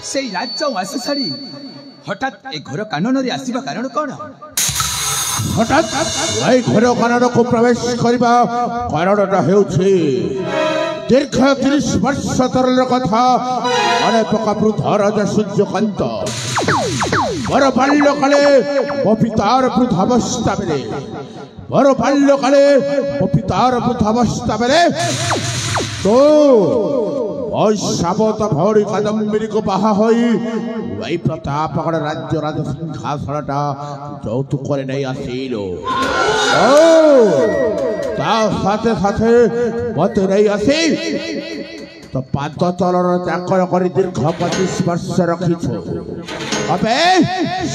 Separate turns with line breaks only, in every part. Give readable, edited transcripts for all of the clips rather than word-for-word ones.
से राज्य आस छाड़ी हठात ए घर कानन रे आसीबा कारण कौन
हठात ए घर कानन को प्रवेश करबा कारणटा हेउछि दीर्घ 30 वर्ष तरल कथा अनेक वृद्ध राजा सूर्यकांत मोर बाल्यकाले मो पितार वृद्धावस्था बेले मोर बाल्यकाले मो पितार वृद्धावस्था बेले तो साबत भौरी कादम्बरी को बाहा होई वही प्रतापगढ़ राज्य राज सिंहासनटा যৌতুক করে नहीं आसिलो साथे साथे मत नहीं आसी तो पाद तलर चाकर कर दीर्घ 25 वर्ष रखीछ अबे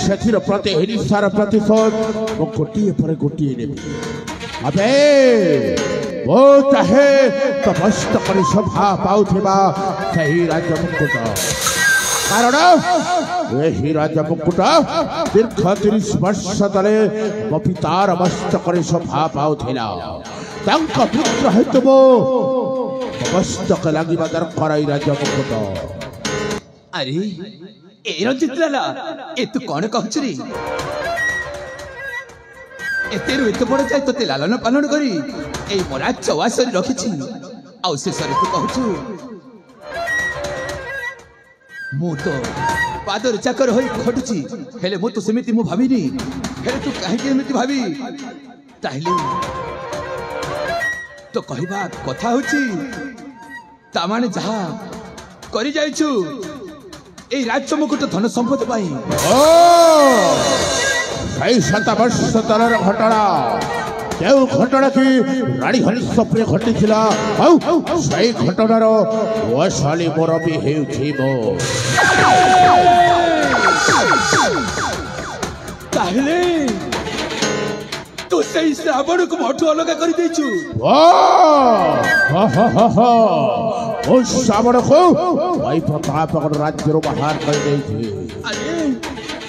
सेथिर प्रति हिंसार प्रतिशोध मो गोटिए पर गोटिए नेबी अबे वो चाहे तो मस्तक शोभा पाउथिबा सही राज मुकुट कारण यही राज मुकुट दीर्घ 30 वर्ष तले मो पितार मस्तक शोभा पाउथिला तांका पुत्र हेतुबो मस्तक लागिबा दरकार राज मुकुट
अरे ए रंजितलाला ए तू कोन कहछरी एतेरु एते बड़ जाय तते लालन पालन करी ए मोरा चवासरी रखिछि आ से सरे तू कहछु मु तो पादर चाकर होई खटुछि हेले मु तो समिति मु भाबिनी हेले तू काहे के एमिति भाबी ताहले तो कहबा कथा होछि ता माने जहा करि जाइछु ए राज्य मुकुट धन संपत्ति पाई
कई 7 वर्ष तरर घटना जो घटना की रानी हंस पे घटी सही घटनार वैशाली मोर भी
तो सही श्रावण को मठू अलग कर देछु
श्रावण को भाई प्रतापगढ़ राज्य रो बाहर कर देछि
अरे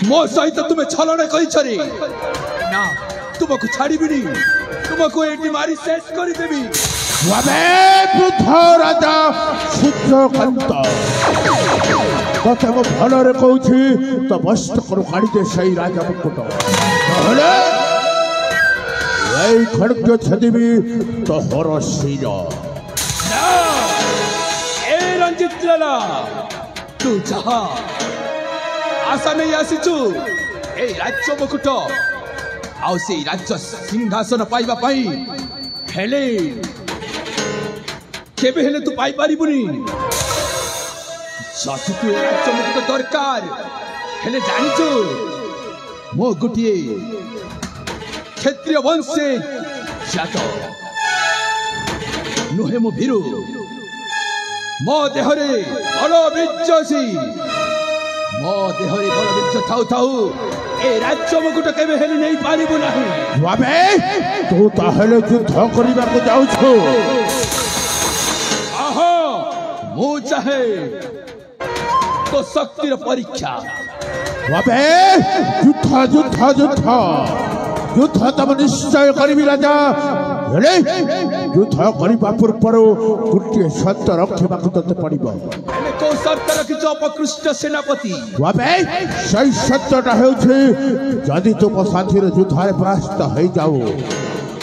मो सहित तुम्हें छलना करी ना तुमको छाड़बी तुमको एटी मारी शेष कर देबी
वृद्ध राजा सूर्यकांत तते मो भलरे कहूछि तो मस्तक काढ़ी दे सही राजा मुकुट नहले एई खड्ग छदिबी तो हर शिर
ए रंजित लाला तू जहा आशा नहीं आसीचु ए राज्य मुकुट आउ से राज्य सिंहासन पाइबा पाई हेले केबे हेले तू पाई पारिबुनी जति तू ए राज्य मुकुट दरकार हेले जानिचु मो गुटिए क्षत्रिय वंशे जात नुहे मो भीरु मो देहरे अलो बिज्जसी मो देहरे बड़ बिज्ज थाउ थाउ ए राज्य मुकुट केबे हेले नहीं पारिबु नाही
बाबे तू ताहले युद्ध करिबा को जाउछु
आहा मु चाहे तो शक्तिर परीक्षा
बाबे युद्ध युद्ध युद्ध युद्ध तब निश्चय करिबी राजा हेले युद्ध करिबा पूर्व गुटे सत्य रखिबा को तते पड़िबो
को सत्य रखिछ अपकृष्ट सेनापति
बाबे सही सत्यटा हेउछि जदि तुम साथीर युद्धरे परास्त होई जाऊ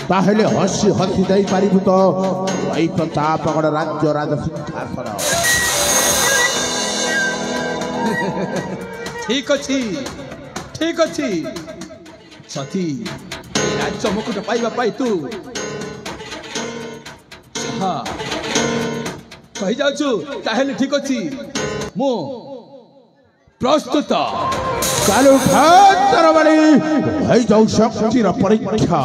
ताहले हसी हसी दई पारिबु तो वही प्रतापगढ़ राज्य राज सिंहासन
ठीक अछि सती राज्य मुकुट पाइबा पाई तू हाँ कही जाऊँ ताहले ठीक अछि मु प्रस्तुत
चालू ठातर वाली भई जाऊ शक्तिर परीक्षा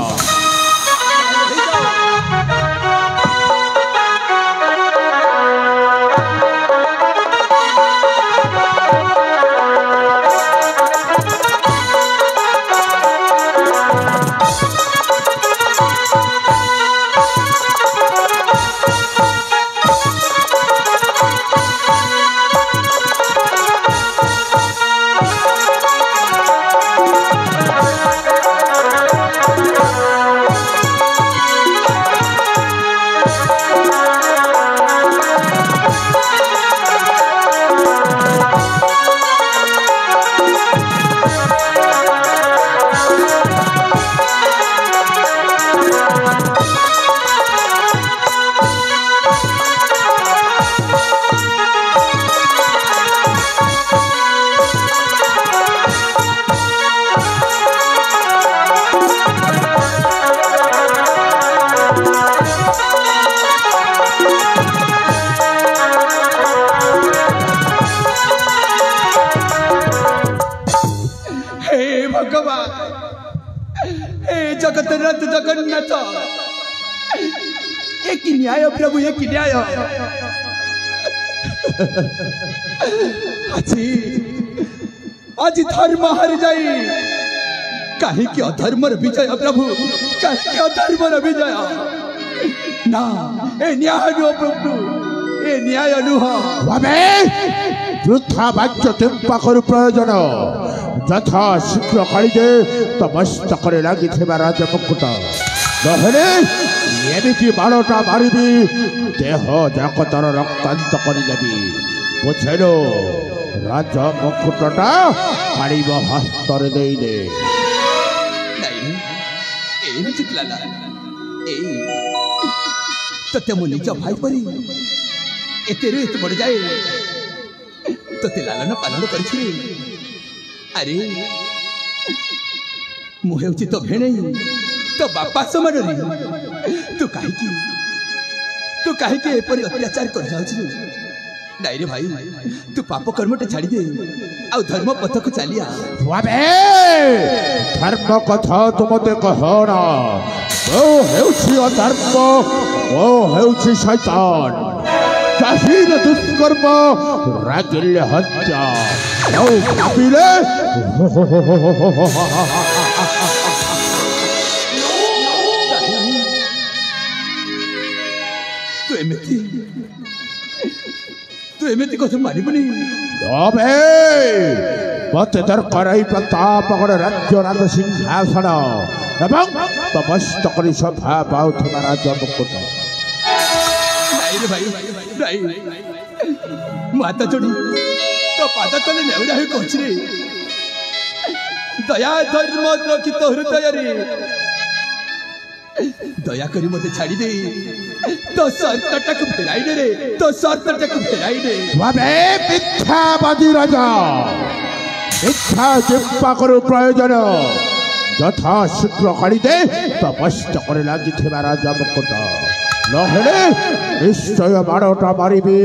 जगतनाथ जगन्नाथ एक न्याय प्रभु एक न्याय आज धर्म हारी जाई कहीं की अधर्मर विजय प्रभु कहीं अधर्मर विजय ना ए न्याय नुह प्रभु ए न्याय नुह
वृथा वाच्य तेम्पा कर प्रयोजन यथा शीघ्र काढ़ीदे तो मस्तक लगी राज मुकुट नहले एमती बाड़टा मारिबी देह जाक तर रक्तांत करदेवी बुझेल राज मुकुटटा काढ़ हस्तर दे
ते मु निज भाई परी एतेरु एत बड़ जाए ते लालन पालन कर अरे मुहे तो भेणे तो बापा समान तू कहीं एपरी अत्याचार कर जाऊ नाई रे भाई तू पाप कर्मटे छाड़ी दे आ धर्म पथ को चलिया
धर्म कथा तुम मते कहना ओ हेउछि अधर्म ओ हेउछि शैतान जाहिर दुष्कर्म रागिल हत्या ओ कपिले तू एमती कथा मानबनी मत दरकार प्रताप राज्य राज सिंहासन एवं तमस्त कर सभा पाउथिबा राज मुकुट
माता जोड़ी तो पाद तले नेउड़ा हो कहछ रे दया धर्म रखित हृदय रे दया करी मते छाड़ी दे तो शर्तटा को फेराई दे रे तो शर्तटा को फेराई दे
मिथ्यावादी राजा मिथ्या चिंपा कर प्रयोजन यथा शीघ्र काढ़ी दे तो मस्तक लगी राजा मुकुट नहले निश्चय बाड़टा मारिबी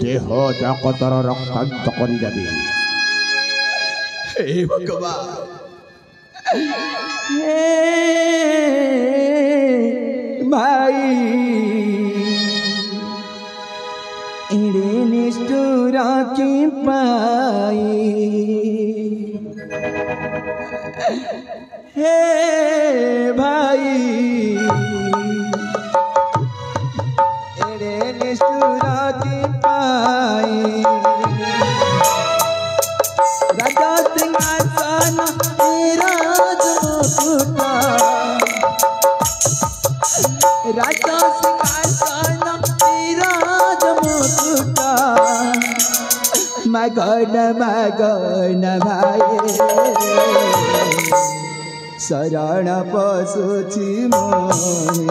देह जाक तर रक्तांत करदेवी
हे भगवान भाई इड़े निष्ठुर की पाई हे भाई इड़े निष्ठुर की पाई राजा सिंहासन राज मुकुट राजा सिंहासन राज मुकुट मगन भाई शरण पशुची मोहे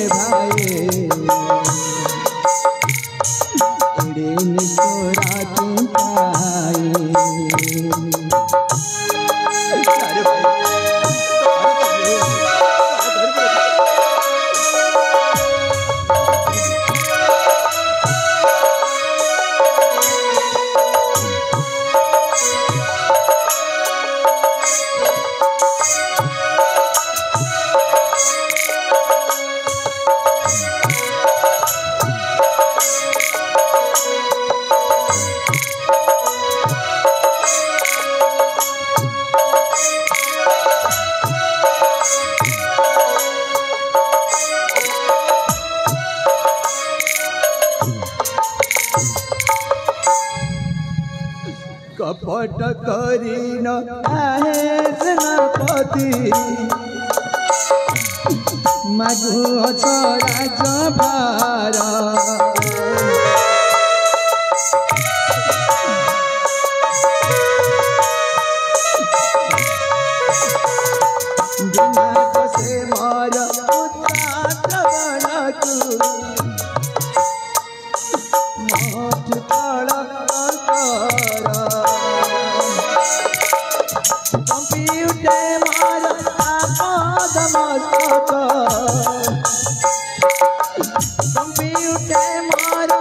भाई इड़े निष्ठुरा की पाई कपट करी न सेनापति मधु छोड़ा जभार दिमाग से मोर उतार मोठ तड़ कंप्यूटर मार आपद मस्तक कंप्यूटर मार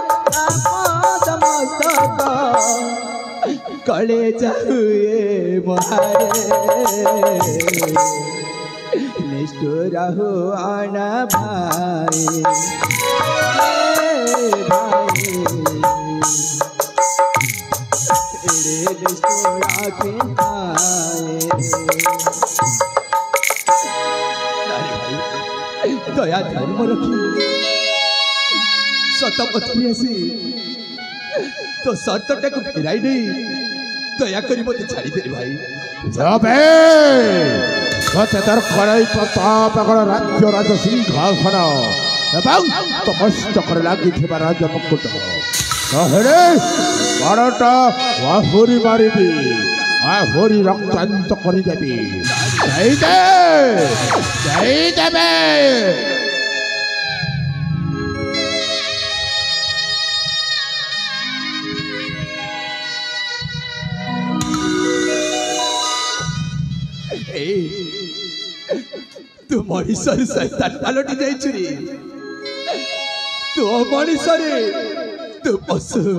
आपद मस्तक कले जाए
महारे निष्ठुर हुआना भाई भाई निष्ठुरा के दया धर्म रखी सत पत्नी आसी तो शर्तटा को फेराई नहीं दया करी मत छाड़ी दे भाई
যাবে মতে তার কড়াই প্রতাপ এখন রাজ্য রাজ সিংহাসন এবং তপস্য করে লাগিଥିବା রাজ মুকুট তাহলে বড়টা বাহুরি মারিবি বাহুরি রক্তান্ত করে দেবি যাই দেবে
तू मनीषर शैतान पलटि जाइछुरी तू मनीषरे तू पशु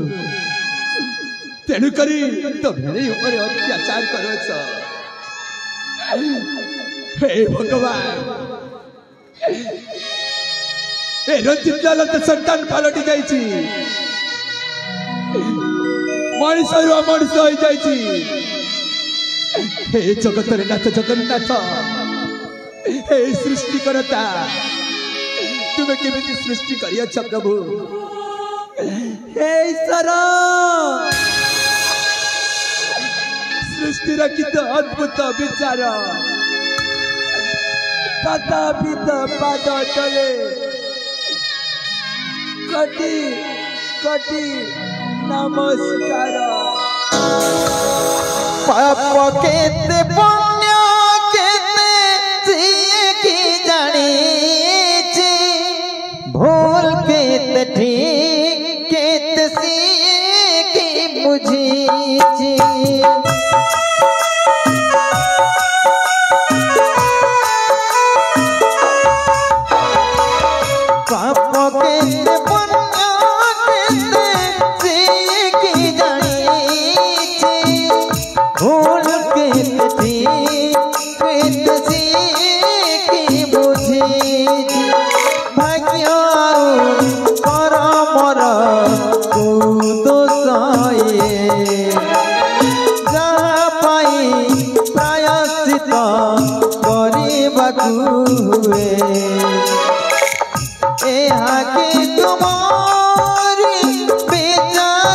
तेणुकरी तो मेरे ऊपर अत्याचार करोछ हे भगवान ए रंजित तो संतान पलटि जाइछि मनीषर अमनीष हो जाइछि हे जगत नाथ जगन्नाथ हे सृष्टि करता तुम्हें केमिति सृष्टि करियछ प्रभु हे ईश्वर सृष्टि कित अद्भुत विचार तथापि तो पाद तले कटी कटी नमस्कार
पाप केते पुण्य केते जिए की जानी भूल केते ठीक केते सिए की मुझी पाप केते पुण्य केते जिए की जानी भूल के थी की बुझी भाग्य परमर दोषे जहाँ पाई प्रायश्चित करबाकू हुए के तुम्हारी विचार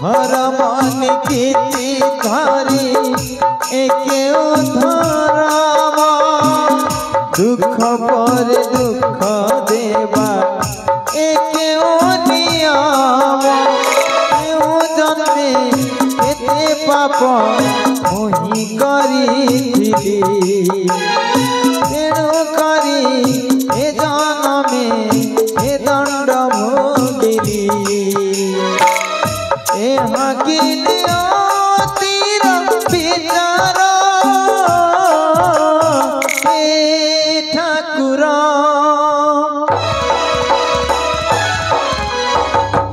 हर मन की धारी एक उधार पाप मुहि करिथिली तेणु करी ए जन्मे ए दंड भोगिली यहाँ की नियतिर विचार हे ठाकुर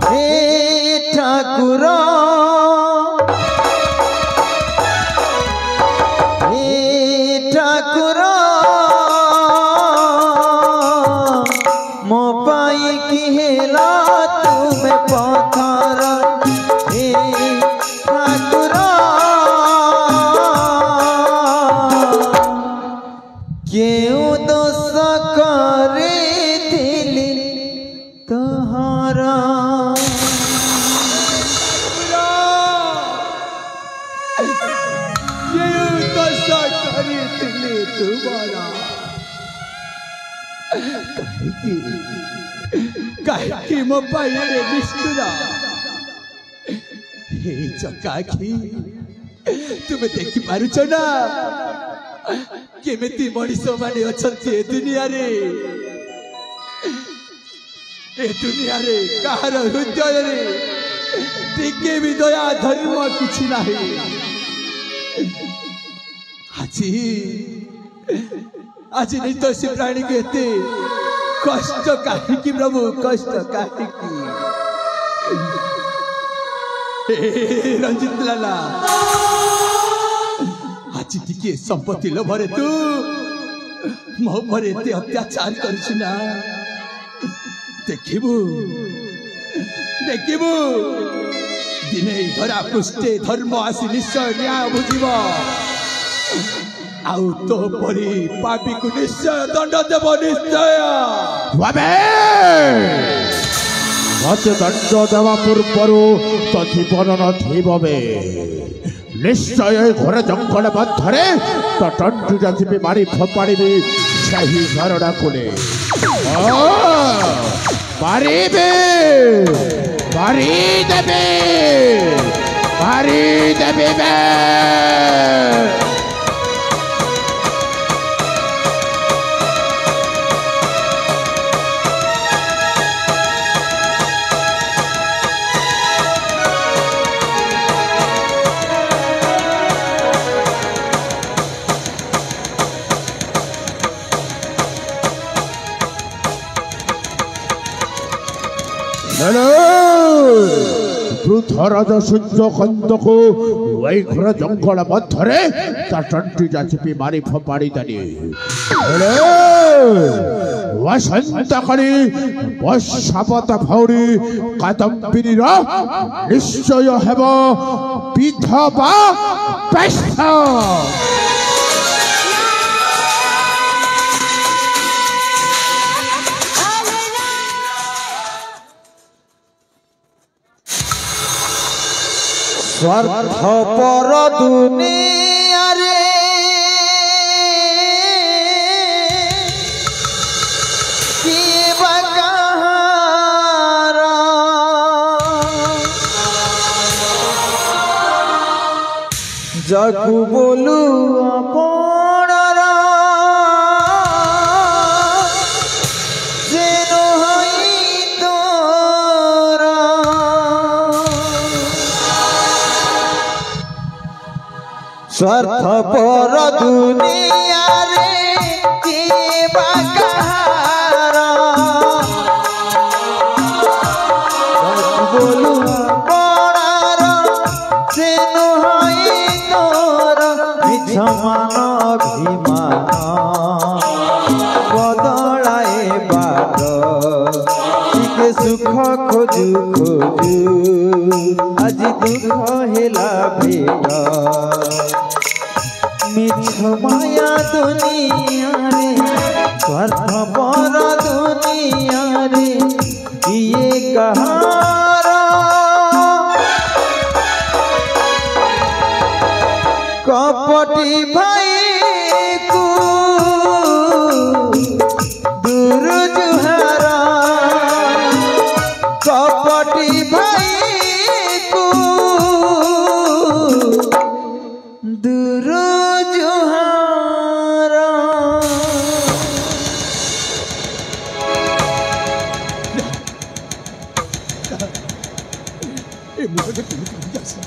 हे ठाकुर हे ठाकुर मो पाई की हेला तुम्हें पथर हे ठाकुर क्यों दोष करे दिली तोहरा
कहीं मो पाइले निष्ठुरा हे चकाखी तुम देखी पारुच ना केमिति मनीष माने अछंती ए दुनिया रे कहार हृदय रे टिके भी दया धर्म किछि नाही आज निर्दोषी प्राणी को एते कष्ट कहीं प्रभु कष्ट कहीं रंजित लाला आज टिके संपत्ति लोभरे तू मो पर एते अत्याचार करछु ना देखिबू दिने धरा पृष्ठे धर्म आसी निश्चय न्याय बुझिब आउ तो परी पापी को निश्चय दंड देव निश्चय
मते दंड देवा पूर्व तो जीवन नथिबे निश्चय घर जंगल मध्य तो टंटू जाति मारी फोपाड़ी सही घरड़ा को मारी देवे वृद्धराज सूर्य कंद को वही घर जंगल मध्य टंटी जाचिपी मारी फोपाड़ी देनी वसंत करी बसावत भौरी कादम्बिनी निश्चय हेब विधवा पेशा
स्वार्थ पर दुनिया रे किए बकाहारा जाकू बोलू अपनारा जेनो हई तोरा स्वार्थ पर दुनिया रे जीवा कहारा बोलू पड़ार से नुहाई तोर विछमान अभिमान बदलाए बाट टिके सुख खोजू आज दुख हेला भेट मिछ माया दुनिया रे स्वार्थ पर दुनिया रे किए कहारा कपटी भाई को दूर जुहारा कपटी भाई को
ଏ ମୁହଁରେ କେମିତି ଆସେ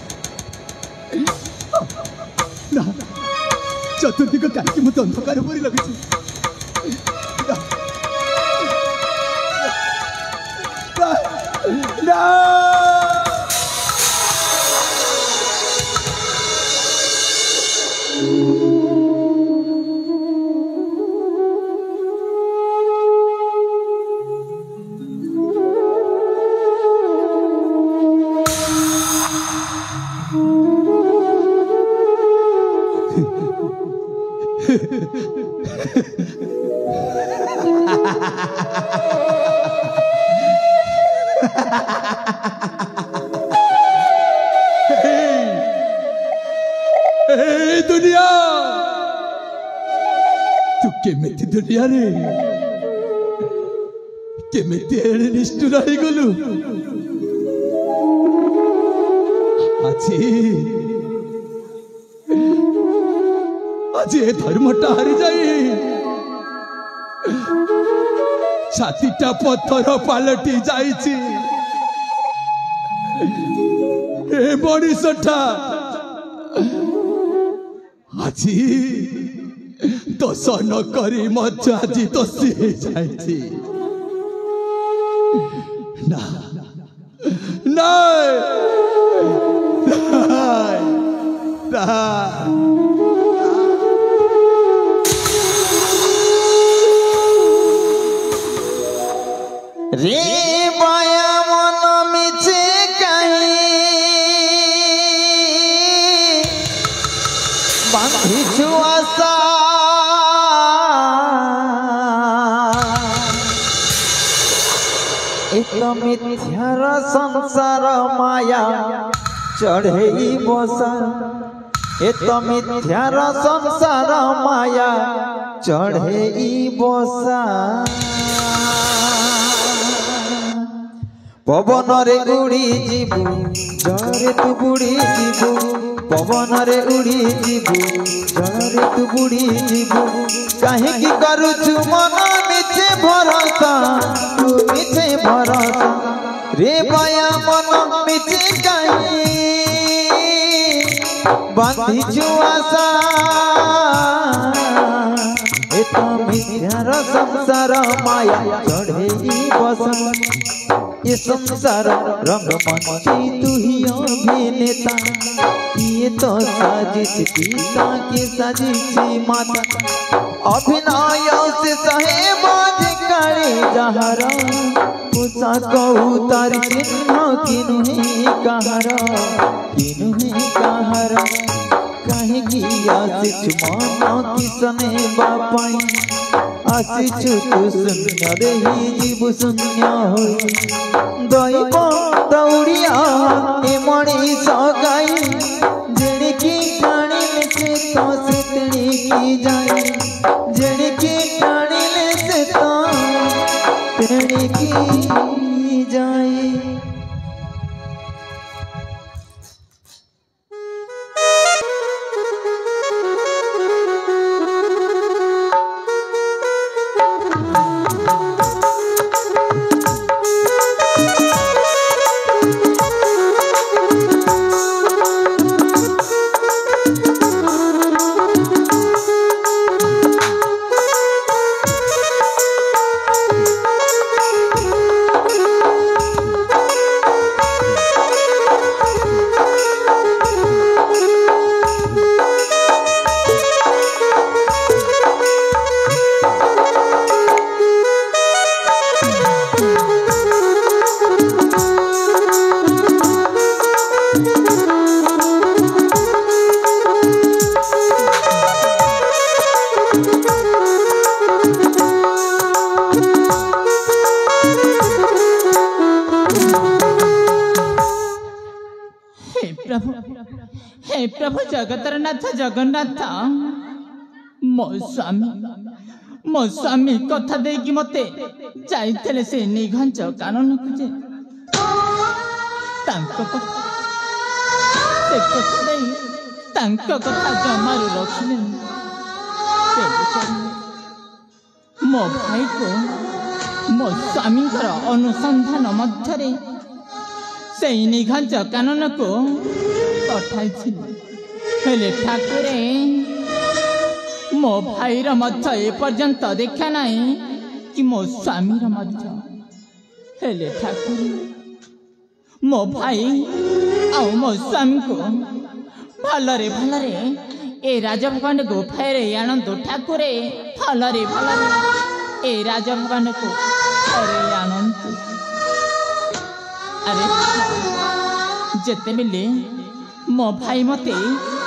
ନା ଚତୁର୍ଦିଗ କାହିଁକି ମୋତେ ଅନ୍ଧକାର ପରି ଲାଗୁଛି ନା दुनिया तू केमिति दुनिया रे केमिति एड़े निष्ठुर हो गलु আজি আজি ए धर्मटा हारी जाई छातीटा पत्थर पालटी जाईची ए मनीषटा আজি দোষ নকরি মধ্যে আজি দোষী হয়ে যাইছি না নাই নাই না
রে মায়া মন মিছে কাহি বাঁধিছু আশা এত মিথ্যার সংসার মায়া চढ़ई বসা এত মিথ্যার সংসার মায়া চढ़ई বসা পবনরে উড়ি ଯିବୁ জরে তু বুড়ি ଯିବୁ পবনরে উড়ি ଯିବୁ জরে তু বুড়ি ଯିବୁ কাহিকি করুছু মন মিছে ভরসা তু মিছে ভরসা রে মায়া মন মিছে কাহি বাঁধিছু আশা এত মিথ্যার সংসার মায়া চढ़ई বসা ये संसार रंग मंची तू ही अभिनेता ये तो साजिश गीता की साजिश माता अभिनय से सहे बाज करे जहरा उषा कहू तार चिन्ह किनु कहरा कहीं की आशिच मन किसने बापाई आशिचु तू शून्य रही जीव शून्य होई दैव दौड़िया ए मनीष गाई जेड़की टाणिले से तो से तेणिकी जाए जेड़की टाणिले से तो तेणिकी जाए
प्रभु जगतर नाथ जगन्नाथ मो स्वामी कथा देकी मते जाइतले से निघंच कानून खुजे कथा जमारू रखिले मो भाई को मो स्वामी अनुसंधान मध्य ସେଇ ନିଘଞ୍ଚ କାନନକୁ ପଠାଇଥିଲି ହେଲେ ଠାକୁରେ ମୋ ଭାଇର ମଧ୍ୟ ଏପର୍ଯ୍ୟନ୍ତ ଦେଖା ନାହିଁ କି ମୋ ସ୍ୱାମୀର ମଧ୍ୟ ହେଲେ ଠାକୁରେ ମୋ ଭାଇ ଆଉ ମୋ ସ୍ୱାମୀଙ୍କୁ ଭଲରେ ଭଲରେ ଏ ରାଜଭବନକୁ ଫେରେଇ ଆଣନ୍ତୁ ଠାକୁରେ ଭଲରେ ଭଲରେ ଏ ରାଜଭବନକୁ ଫେରେଇ ଆଣନ୍ତୁ। ଆରେ ଯେତେବେଳେ ମୋ ଭାଇ ମୋତେ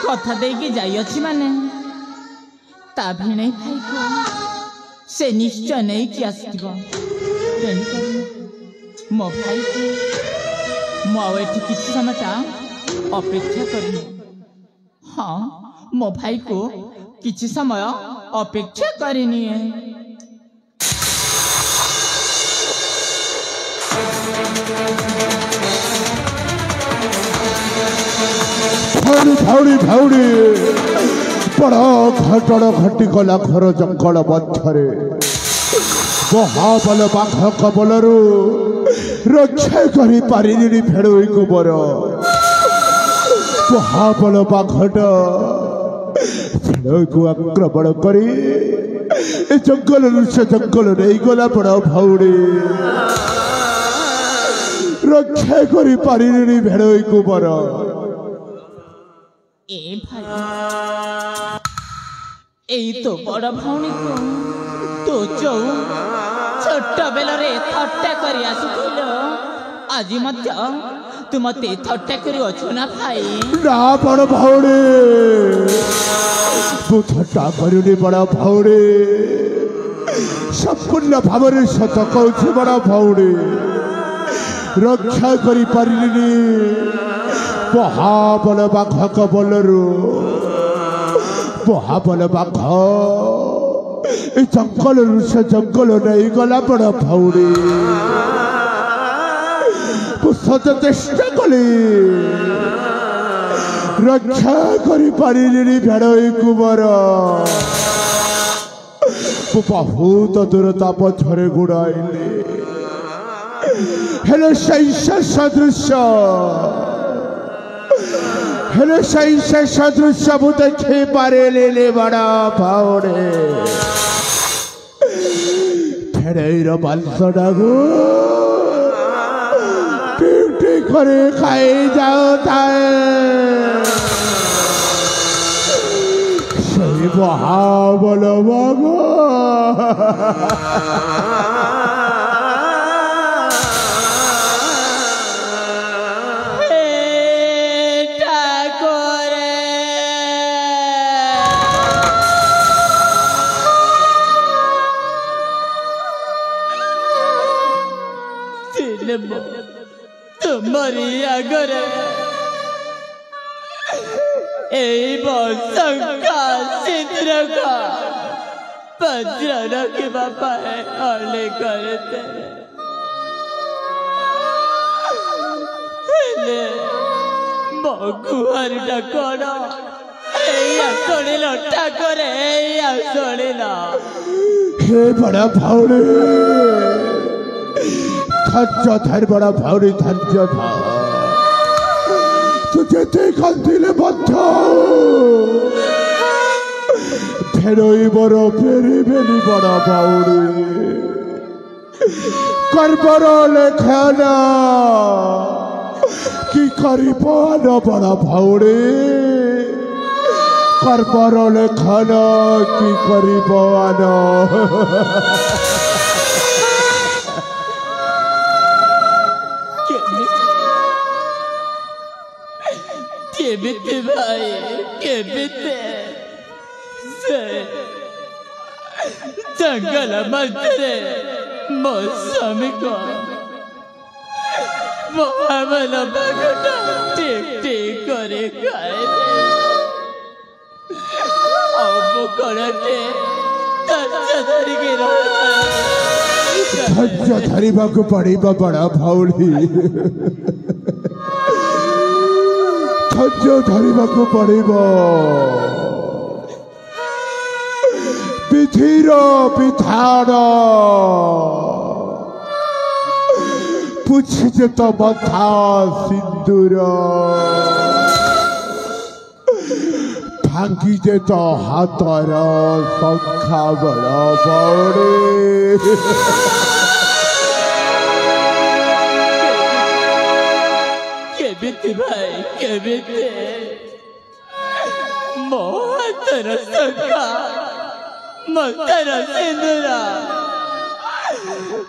କଥା ଦେଇକି ଯାଇଅଛି ମାନେ ତା ଭିଣେଇ ଭାଇକୁ ସେ ନିଶ୍ଚୟ ନେଇକି ଆସିଥିବ। ତେଣୁକରି ମୋ ଭାଇକୁ ମୁଁ ଆଉ ଏଠି କିଛି ସମୟଟା ଅପେକ୍ଷା କରିନି। ହଁ ମୋ ଭାଇକୁ କିଛି ସମୟ ଅପେକ୍ଷା କରିନିଏ।
ଭାଉଡ଼ି ଭାଉଡ଼ି ବଡ଼ ଘଟଣ ଘଟିଗଲା ଘର ଜଙ୍ଗଲ ମଧ୍ୟରେ ମହାବଲ ବାଘ କବଲରୁ ରକ୍ଷା କରିପାରିନି ଭେଳୁଇକୁ ମୋର ମହାବଳ ବାଘଟା ଭେଳୁଇକୁ ଆକ୍ରମଣ କରି ଏ ଜଙ୍ଗଲରୁ ସେ ଜଙ୍ଗଲ ନେଇଗଲା ବଡ଼ ଭାଉଡ଼ି ରକ୍ଷା କରିପାରିନି ଭେଳୁଇକୁ ମୋର।
ଏଇ ତ ବଡ଼ ଭଉଣୀକୁ ତୁ ଯୋଉ ଛୋଟ ବେଳରେ ଥଟ୍ଟା କରି ଆସୁଥିଲ ଆଜି ମଧ୍ୟ ତୁ ମତେ ଥଟ୍ଟା କରୁଅଛୁ ନା ଭାଇ?
ନା ବଡ଼ ଭଉଣୀ ତୁ ଥଟ୍ଟା କରୁନି ବଡ଼ ଭଉଣୀ ସମ୍ପୂର୍ଣ୍ଣ ଭାବରେ ସତ କହୁଛି ବଡ଼ ଭଉଣୀ ରକ୍ଷା କରିପାରିଲିନି ମହାବଳ ବାଘ କବଲରୁ ମହାବଳ ବାଘ ଏ ଜଙ୍ଗଲରୁ ସେ ଜଙ୍ଗଲ ନେଇଗଲା ବଡ଼ ଭଉଣୀ ମୁଁ ସତ ଚେଷ୍ଟା କଲି ରକ୍ଷା କରିପାରିଲିନି ଭେଳୁଇକୁ ମୋର ମୁଁ ବହୁତ ଦୂରତା ପଛରେ ଗୁଡ଼ାଇଲି ହେଲେ ସେଇ ଶେଷ ଦୃଶ୍ୟ ହେଲେ ସେଇ ଶେଷ ଦୃଶ୍ୟ ମୁଁ ଦେଖିପାରିଲିନି ବଡ଼ ଭଉଣୀ ଭେଳେଇର ମାଂସଟାକୁ ଟିକ୍ ଟିକ୍ କରି ଖାଇ ଯାଉଥାଏ ସେଇ ମହାବଳ ବାଘ
तुम्हारी आगरे शंका चित्र का पत्र रखे बापा है अले करते मगुआर कौन शुणिल ठाकुर शुणिल
हे बड़ा भावड़े धैर्य धर बड़ा भावड़ी धैर्य धर तुझे कांदिले भेड़ई बड़ फेरी फेरी बड़ा भावड़ी कर्मर लेखना कि करिबान बड़ा भावड़ी कर्मर लेखना कि करिबान
केबिते भाई केबिते से जंगल मध्य मो स्वामी को महाबल बाघटा टिक टिक करे खाए अब कोड़ते धैर्य धरिके
धैर्य धरिबाकु पड़िबा बड़ा भाउली धैर्य धरिबाकु पड़िबा विधिर विधान পুছিছে তো মথা সিন্দুর ভাঙ্গিছে তো হাতর সংখ্যা বড় বড়ে
কেবিতে ভাই কেবিতে ମୋ ହାତର ସଂଖ୍ୟା ମତାର ସିନ୍ଦୁର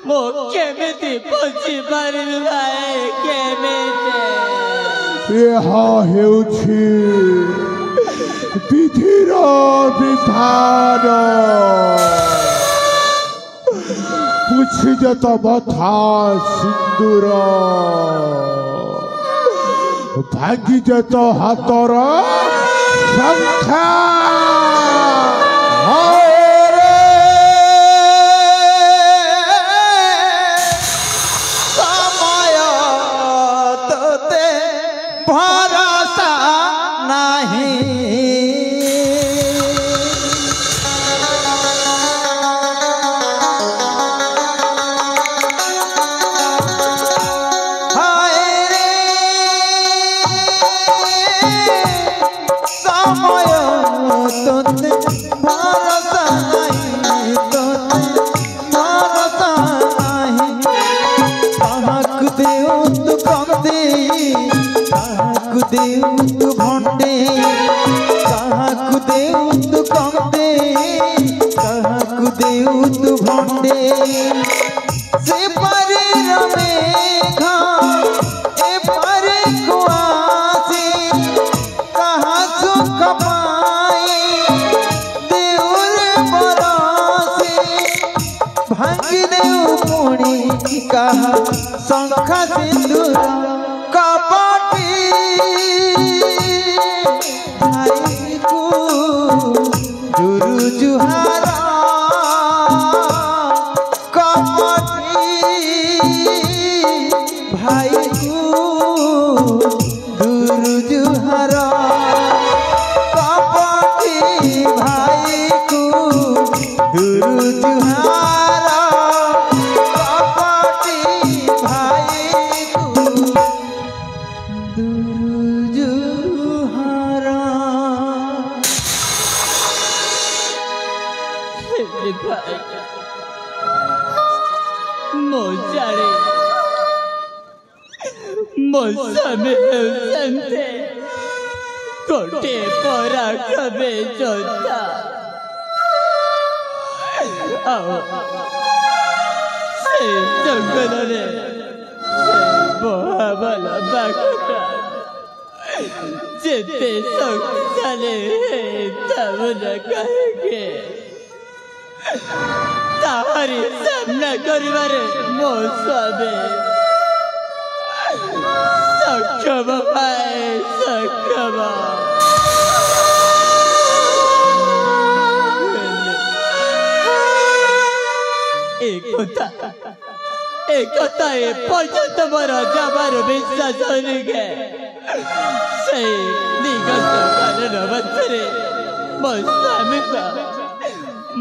ମୁଁ କେମିତି ପୋଛି ପାରିବି ଭାଇ କେମିତି
ଏହା ହେଉଛି ବିଧିର ବିଧାନ ପୁଛିছে তো মথা সিন্দুর ভাঙ্গিছে তো হাতর সংখ্যা
ସମୟ ତୋତେ ଭରସା ନାହିଁ देऊ तू भंडे काहाकु देऊ तू कंदे काहाकु देऊ तू भंडे से पारे रमेघा ए पारे कुआसी कहा सुख पाई देऊ रे बरसी भांगी देऊ पुणी कहा शंखा सिंदूर कपटी भाई को गुरु जुहारा कपटी भाई को गुरु जुहारा कपटी भाई को गुरु जुहारा कपटी भाई को
मोजारे मोसमे संते कोटे परा कबे जोता आओ से जंगल रे बोहाबला बाकुटा जेते सकले तब न कहे ताहारी सामना करिबारे मो स्वामी सक्षम भाई सक्षम एक কথা এ পর্যন্ত বড় যাবার বিশ্বাস হরিগে সেই নিগত কারণ বছরে মো স্বামী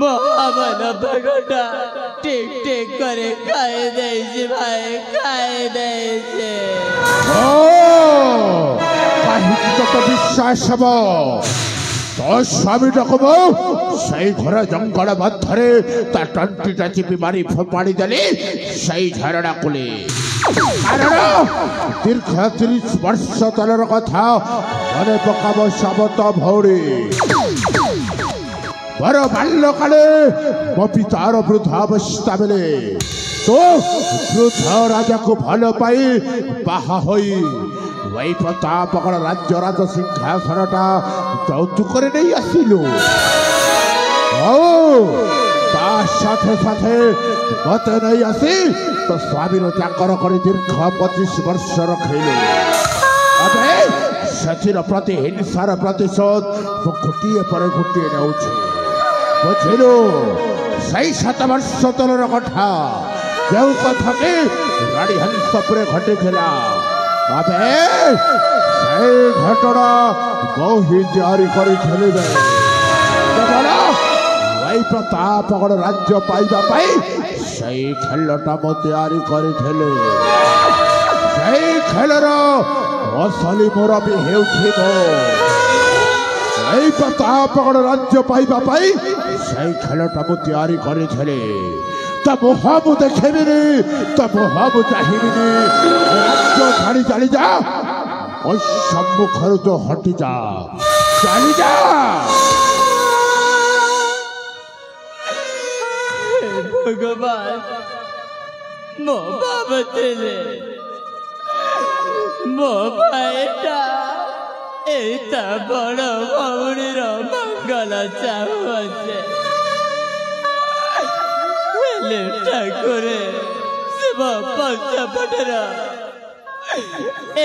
मोहम्मद भगोटा टिक टिक करे खाए दे भाई खाए दे
तो विश्वास हब तो स्वामी डकब से घर जंगल मध्य तंटीटा चिपी मारी फोपाड़ी देली से झरणा कूले दीर्घ 30 वर्ष तलर कथा मन पकाब साबत भौरी बर बाल्यकाले मो पितार वृद्धावस्था बेले तो वृद्ध राजा को भल पाई बाहा होई वही प्रतापगढ़ राज्य राज सिंहासनटा यौतुक नहीं आसिलु साथे साथे मत नहीं आसी तो स्वामी त्यागर कर दीर्घ 25 वर्ष रखिलु अबे सचिर प्रति हिंसार प्रतिशोध गोटे पर गोटे नौ बुझिलु सही 7 वर्ष तलर कथा जो कथा के राड़ी हंसपुर घटी थिला अबे से घटना बहु जारी करी थले केवल वही प्रतापगढ़ राज्य पाइबा पाई सही खेलटा मो तैयारी करी थले खेलर असली मुरबी हेउछि तो प्रतापगढ़ राज्य पाइबा पाई से खेलटा मु तैयारी करिछले तो मुह मु देखेबिनी तो मुह मु चाहिबिनी राज्य छाड़ी चली जा और सम्मुखर तो हटि जा चली जा
भगवान मो बाबतेले मो भाईटा एता बड़ भौणीर मंगल चाहुचे हेले ठाकुरे से मो पछपटर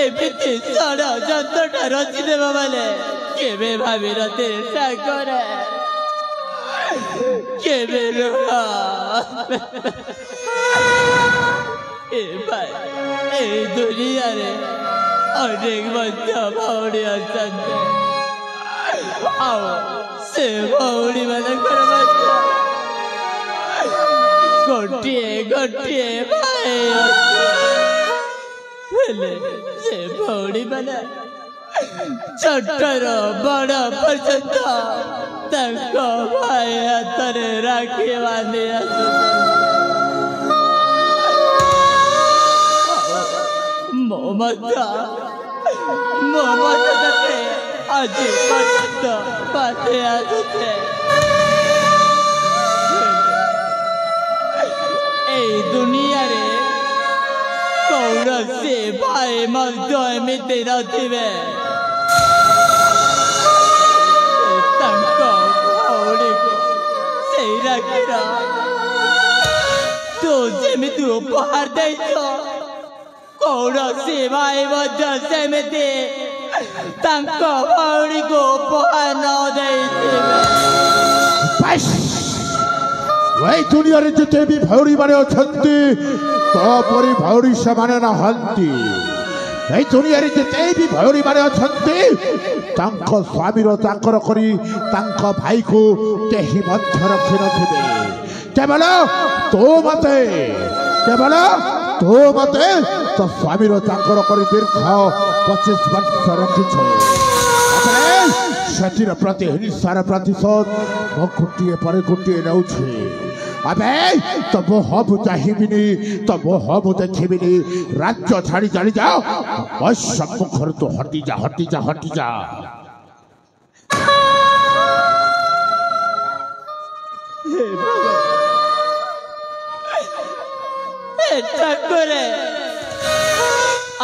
एमिति षड़यंत्रटा रचिदेव बोले केबे भाबी नथे ठाकुरे केबे ए भाई ए दुनिया रे अनेक बच्चा भौणी अछंते आओ से भौणी मानकर बच्चा गोटिए गोटिए भाई हेले से भौणी माने छोटर बड़ पर्यंत तंको भाई हाथरे राखी बांधि मो मते आज पर्यंत बाते आसुचे ए दुनिया रे कौरसे भाई मध्य एमिति नथिबे तू जेमिति उपहार देछ कौरसी भाई मध्य सेमिति तांको भौणी को उपहार न देइथिबे
बस वही दुनिया रे जते भी भौरी माने अछंती तो परी भौरी से माने ना हंती এই দুনিয়ারে যেতেই भी भौरी माने अछंती तांको स्वामी रो तांकर करी तांको भाई को केही मध्य रखि नथिबे केवल तो मते तो स्वामी रो तांकर करी दीर्घ 25 वर्ष रखिछ सेतिर प्रति हिंसार प्रतिशोध मो गुटिए पर गुटिए नउछे अबे तो वो हब चाहिबिनी तो वो हब देखिबिनी राज्य छाड़ी चली जाओ और सम्मुखर तो हटी जा
ठाकुरे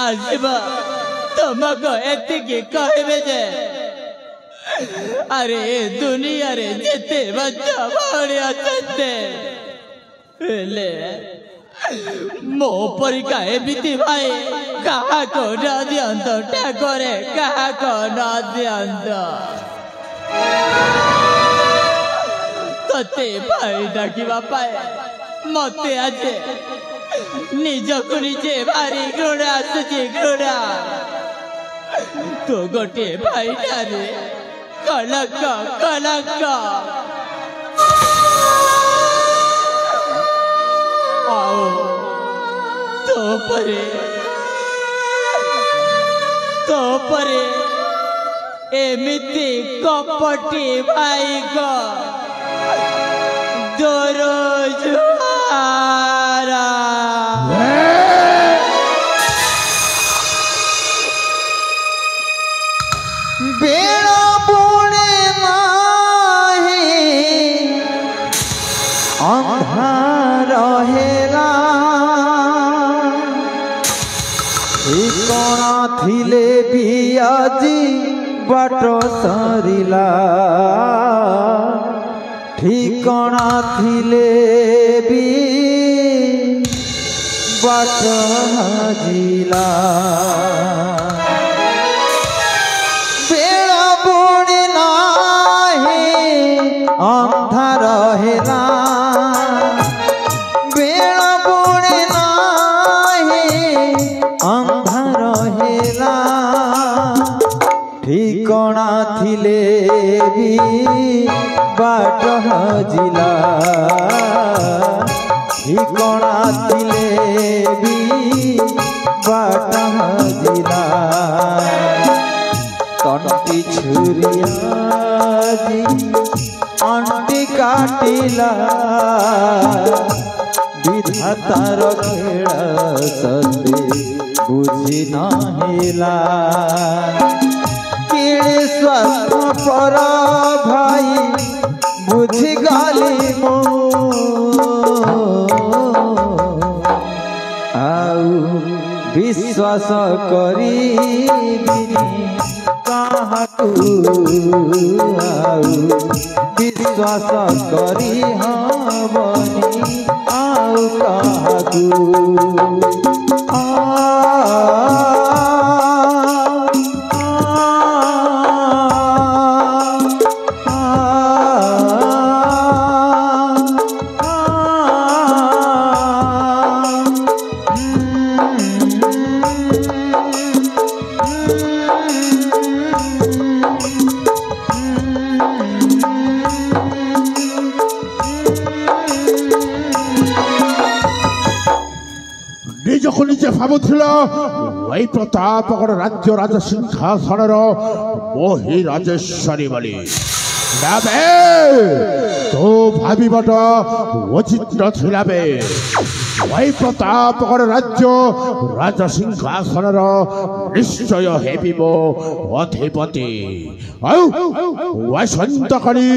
आजिबा तुमको एतिकी कहबे जे अरे दुनिया रे जेते बच्चा भौणी अछंते हेले मो परिका एमिति भाई कहा को न दियंत ठाकुरे कहा को न दियंत तते भाई डाकिबा पाए मते आजे निजको निजे भारी घृणा आसुची घृणा तो गोटे भाई रे कलंक आओ तो परे एमिति कपटी भाई को दोरोजुआरा
बेड़ा बुणे नाही अंधार रहेला ठिकଣା थिले भी आजी बाट सरिला ठिकଣା थिले भी बाट हाजिला अंधार हेला बेड़ा बुणे नाही अंधार हेला ठिकଣା थिले भी बाट हजिला ठिकଣା थिले भी बाट छुरियाजी अंटी काटिला विधातार खेला सते बुझी नहिला किड़े स्वार्थ पर भाई बुझी गाली मो आउ विश्वास करिबिनी काहाकू आउ विश्वास करी हबनी आउ काहाकू
ନିଜକୁ ନିଜେ ଭାବୁଥିଲ ଏଇ ପ୍ରତାପଗଡ଼ ରାଜ୍ୟ ରାଜ ସିଂହାସନର ମୋହି ରାଜେଶ୍ୱରୀ ବୋଲି ନାବେ ତୋ ଭାବିବାଟା ଉଚିତ ନଥିଲା ବେ ଏଇ ପ୍ରତାପଗଡ଼ ରାଜ୍ୟ ରାଜ ସିଂହାସନର ନିଶ୍ଚୟ ହେବି ମୋ ଅଧିପତି ଆଉ ବସନ୍ତ କରି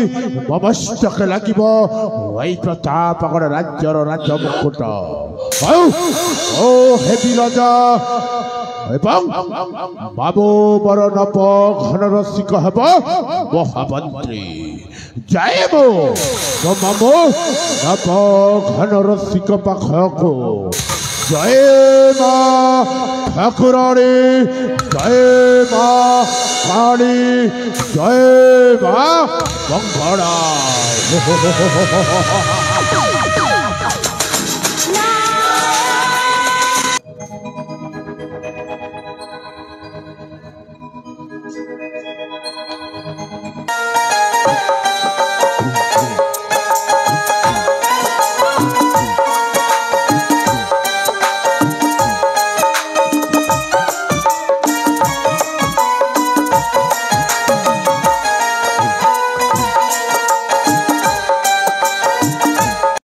ମମସ୍ତକେ ଲାଗିବ ଏଇ ପ୍ରତାପଗଡ଼ ରାଜ୍ୟର ରାଜ ମୁକୁଟ ଓ ହେବି ରାଜା ଏବଂ ବାବୁ ମୋର ନବ ଘନ ରସିକ ହେବ ମହାମନ୍ତ୍ରୀ ଯାଏବ ମାମୁ ନବ ଘନ ରସିକ ପାଖକୁ ଜୟ ମା ଠାକୁରାଣୀ ଜୟ ମା କାଳୀ ଜୟ ମା ମଙ୍ଗଳା